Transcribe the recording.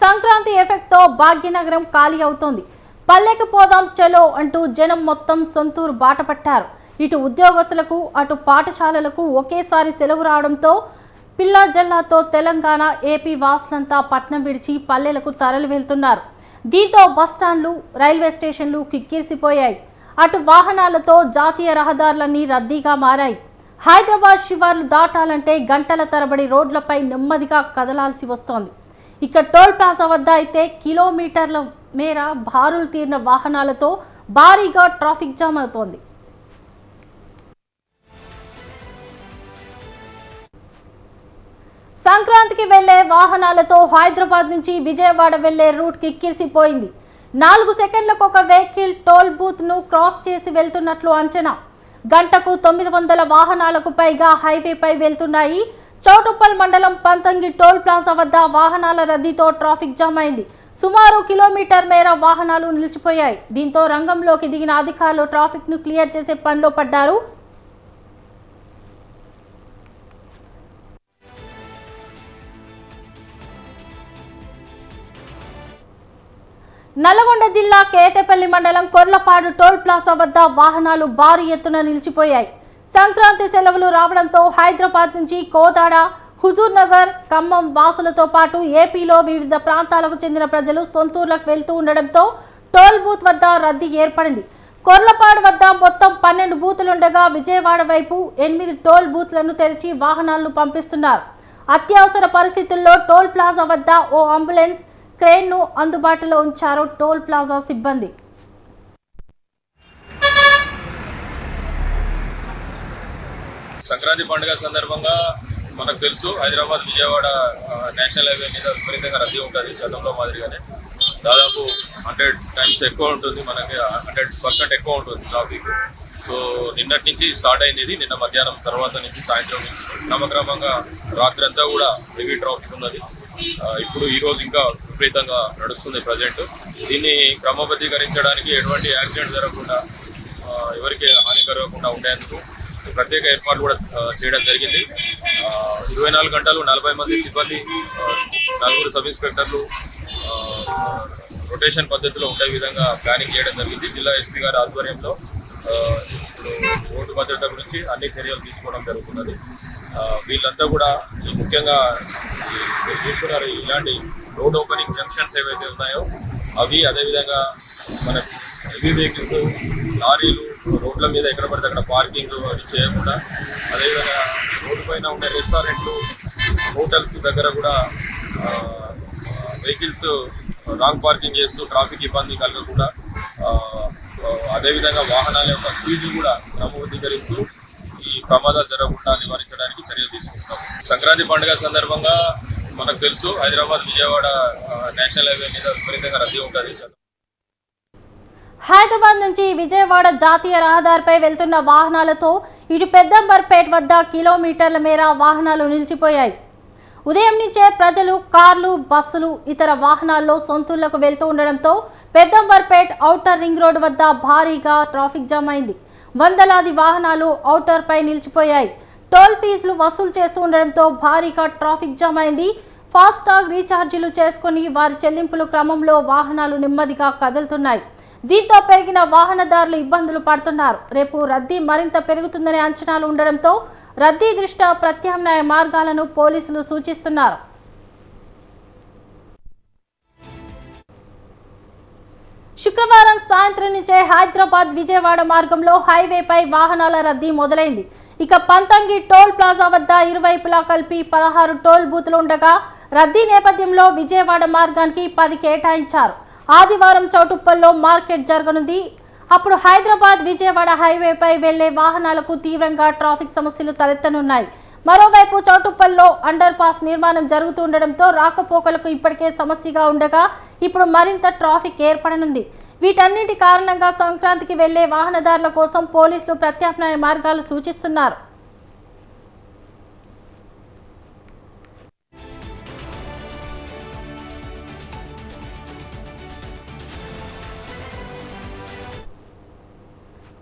Sankranti effect తో భాగ్యనగరం ఖాళీ అవుతోంది. పల్లెకి పోదాం చలో అంటూ జనం మొత్తం సొంతూరు బాట పట్టారు. ఇటు ఉద్యోగస్తులకు అటు పాఠశాలలకు ఒకేసారి సెలవు రావడంతో పిల్ల జల్లాతో తెలంగాణ ఏపీ వాసులంతా పట్నం విడిచి పల్లెలకు తరలి వెళ్తున్నారు. దీంతో బస్టాండ్లు రైల్వే స్టేషన్లు కిక్కిరిసిపోయాయి. అటు వాహనాలతో జాతీయ రహదారులన్నీ రద్దీగా మారాయి. హైదరాబాద్ శివార్లు దాటాలంటే గంటల తరబడి రోడ్లపై నెమ్మదిగా కదలాల్సి వస్తోంది. ఇక టోల్ ప్లాజా వద్ద అయితే కిలోమీటర్ల మేర బారులు తీరిన వాహనాలతో భారీగా ట్రాఫిక్ జామ్ అవుతోంది. సంక్రాంతికి వెళ్లే వాహనాలతో హైదరాబాద్ నుంచి విజయవాడ వెళ్లే రూట్ కిక్కిరిసిపోయింది. 4 సెకండ్లకు ఒక వెహికల్ టోల్ బూత్ ను క్రాస్ చేసి వెళ్తున్నట్లు అంచనా. గంటకు 900 వాహనాలకు పైగా హైవేపై వెళ్తున్నాయి. చౌటుప్పల్ మండలం పంతంగి టోల్ ప్లాజా వద్ద వాహనాల రద్దీతో ట్రాఫిక్ జామ్ అయింది. సుమారు కిలోమీటర్ మేర వాహనాలు నిలిచిపోయాయి. దీంతో రంగంలోకి దిగిన అధికారులు ట్రాఫిక్ ను క్లియర్ చేసే పనిలో పడ్డారు. నల్లగొండ జిల్లా కేతేపల్లి మండలం కొర్లపాడు టోల్ ప్లాజా వద్ద వాహనాలు భారీ ఎత్తున నిలిచిపోయాయి. సంక్రాంతి సెలవులు రావడంతో హైదరాబాద్ నుంచి కోదాడ, హుజూర్ నగర్, ఖమ్మం వాసులతో పాటు ఏపీలో వివిధ ప్రాంతాలకు చెందిన ప్రజలు సొంతూర్లకు వెళ్తూ ఉండడంతో టోల్ బూత్ వద్ద రద్దీ ఏర్పడింది. కొర్లపాడు వద్ద మొత్తం 12 బూతులుండగా విజయవాడ వైపు 8 టోల్ బూత్లను తెరిచి వాహనాలను పంపిస్తున్నారు. అత్యవసర పరిస్థితుల్లో టోల్ ప్లాజా వద్ద ఓ అంబులెన్స్ క్రేన్ ను అందుబాటులో ఉంచారు టోల్ ప్లాజా సిబ్బంది. సంక్రాంతి పండుగ సందర్భంగా మనకు తెలుసు హైదరాబాద్ విజయవాడ నేషనల్ హైవే మీద విపరీతంగా రద్దీ ఉంటుంది. గతంలో మాదిరిగానే దాదాపు 100 టైమ్స్ ఎక్కువ ఉంటుంది, మనకి 100% ఎక్కువ ఉంటుంది ట్రాఫిక్. సో నిన్నటి నుంచి స్టార్ట్ అయింది. ఇది నిన్న మధ్యాహ్నం తర్వాత నుంచి సాయంత్రం నుంచి క్రమక్రమంగా రాత్రి అంతా కూడా హెవీ ట్రాఫిక్ ఉన్నది. ఇప్పుడు ఈరోజు ఇంకా విపరీతంగా నడుస్తుంది ప్రజెంట్. దీన్ని క్రమబద్ధీకరించడానికి ఎటువంటి యాక్సిడెంట్ జరగకుండా ఎవరికి హాని కలగకుండా ఉండేందుకు ప్రత్యేక ఏర్పాట్లు కూడా చేయడం జరిగింది. 24 గంటలు 40 మంది సిబ్బంది, 4 సబ్ ఇన్స్పెక్టర్లు రొటేషన్ పద్ధతిలో ఉండే విధంగా ప్లానింగ్ చేయడం జరిగింది. జిల్లా ఎస్పీ గారి ఆధ్వర్యంలో ఇప్పుడు రోడ్డు భద్రత గురించి అన్ని చర్యలు తీసుకోవడం జరుగుతున్నది. వీళ్ళంతా కూడా ముఖ్యంగా మీరు చూస్తున్నారు ఇలాంటి రోడ్ ఓపెనింగ్ జంక్షన్స్ ఏవైతే ఉన్నాయో అవి, అదేవిధంగా మనకు హెవీ వెహికల్స్, లారీలు రోడ్ల మీద ఎక్కడ పడితే అక్కడ పార్కింగ్ అది చేయకుండా, అదేవిధంగా రోడ్డు పైన ఉండే రెస్టారెంట్లు, హోటల్స్ దగ్గర కూడా వెహికల్స్ రాంగ్ పార్కింగ్ చేస్తూ ట్రాఫిక్ ఇబ్బంది కలగకుండా, అదేవిధంగా వాహనాల యొక్క స్పీడ్ కూడా క్రమబద్ధీకరిస్తూ ఈ ప్రమాదాలు జరగకుండా నివారించడానికి చర్యలు తీసుకుంటాం. సంక్రాంతి పండుగ సందర్భంగా మనకు తెలుసు హైదరాబాద్ విజయవాడ నేషనల్ హైవే మీద విపరీతంగా రద్దీ ఉంటుంది. హైదరాబాద్ నుంచి విజయవాడ జాతీయ రహదారిపై వెళ్తున్న వాహనాలతో ఇటు పెద్దంబర్పేట వద్ద కిలోమీటర్ల మేర వాహనాలు నిలిచిపోయాయి. ఉదయం నుంచే ప్రజలు కార్లు, బస్సులు, ఇతర వాహనాల్లో సొంతూళ్లకు వెళ్తూ ఉండడంతో పెద్దంబర్పేట ఔటర్ రింగ్ రోడ్డు వద్ద భారీగా ట్రాఫిక్ జామ్ అయింది. వందలాది వాహనాలు ఔటర్ పై నిలిచిపోయాయి. టోల్ ఫీజులు వసూలు చేస్తూ ఉండడంతో భారీగా ట్రాఫిక్ జామ్ అయింది. ఫాస్టాగ్ రీఛార్జీలు చేసుకుని వారి చెల్లింపుల క్రమంలో వాహనాలు నెమ్మదిగా కదులుతున్నాయి. దీంతో పెరిగిన వాహనదారులు ఇబ్బందులు పడుతున్నారు. రేపు రద్దీ మరింత పెరుగుతుందనే అంచనాలు ఉండడంతో రద్దీ దృష్ట్యా ప్రత్యామ్నాయ మార్గాలను పోలీసులు సూచిస్తున్నారు. శుక్రవారం సాయంత్రం నుంచే హైదరాబాద్ విజయవాడ మార్గంలో హైవేపై వాహనాల రద్దీ మొదలైంది. ఇక పంతంగి టోల్ ప్లాజా వద్ద ఇరువైపులా కలిపి 16 టోల్ బూతులు ఉండగా రద్దీ నేపథ్యంలో విజయవాడ మార్గానికి 10 కేటాయించారు. ఆదివారం చౌటుప్పల్లో మార్కెట్ జరగనుంది. అప్పుడు హైదరాబాద్ విజయవాడ హైవేపై వెళ్లే వాహనాలకు తీవ్రంగా ట్రాఫిక్ సమస్యలు తలెత్తనున్నాయి. మరోవైపు చౌటుప్పల్లో అండర్ పాస్ నిర్మాణం జరుగుతుండడంతో రాకపోకలకు ఇప్పటికే సమస్యగా ఉండగా ఇప్పుడు మరింత ట్రాఫిక్ ఏర్పడనుంది. వీటన్నిటి కారణంగా సంక్రాంతికి వెళ్లే వాహనదారుల కోసం పోలీసులు ప్రత్యామ్నాయ మార్గాలు సూచిస్తున్నారు.